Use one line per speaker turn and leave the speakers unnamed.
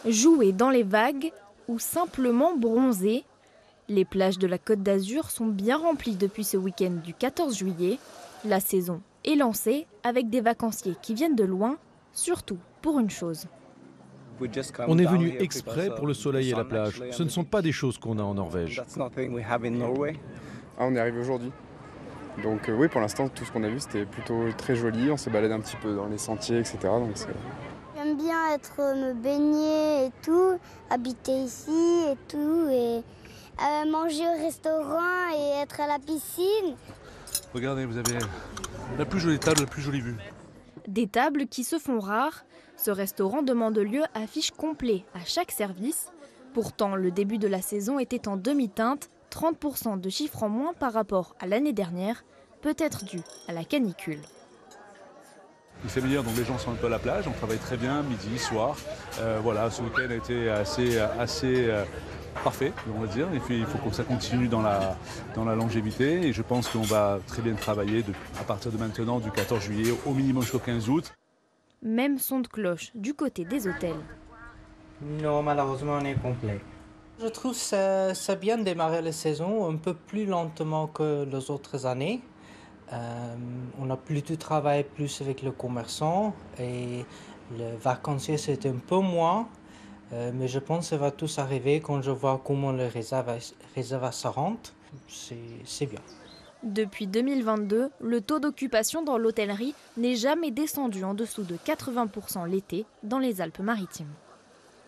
Jouer dans les vagues ou simplement bronzer, les plages de la Côte d'Azur sont bien remplies depuis ce week-end du 14 juillet. La saison est lancée avec des vacanciers qui viennent de loin, surtout pour une chose.
On est venu exprès pour le soleil et la plage. Ce ne sont pas des choses qu'on a en Norvège.
On est arrivé aujourd'hui. Donc oui, pour l'instant, tout ce qu'on a vu, c'était plutôt très joli. On s'est baladé un petit peu dans les sentiers, etc.
J'aime bien me baigner et tout, habiter ici et tout, et manger au restaurant et être à la piscine.
Regardez, vous avez la plus jolie table, la plus jolie vue.
Des tables qui se font rares. Ce restaurant demande lieu à fiche complet à chaque service. Pourtant, le début de la saison était en demi-teinte, 30% de chiffres en moins par rapport à l'année dernière, peut-être dû à la canicule.
Il fait meilleur, donc les gens sont un peu à la plage, on travaille très bien, midi, soir. Voilà, ce week-end a été assez parfait, on va dire. Il faut que ça continue dans la longévité et je pense qu'on va très bien travailler à partir de maintenant, du 14 juillet, au minimum jusqu'au 15 août.
Même son de cloche du côté des hôtels.
Non, malheureusement, on est complet. Je trouve que ça bien démarrer la saison un peu plus lentement que les autres années. On a plutôt travaillé plus avec le commerçant et le vacancier c'était un peu moins. Mais je pense que ça va tous arriver quand je vois comment les réservations rentrent. C'est bien.
Depuis 2022, le taux d'occupation dans l'hôtellerie n'est jamais descendu en dessous de 80% l'été dans les Alpes-Maritimes.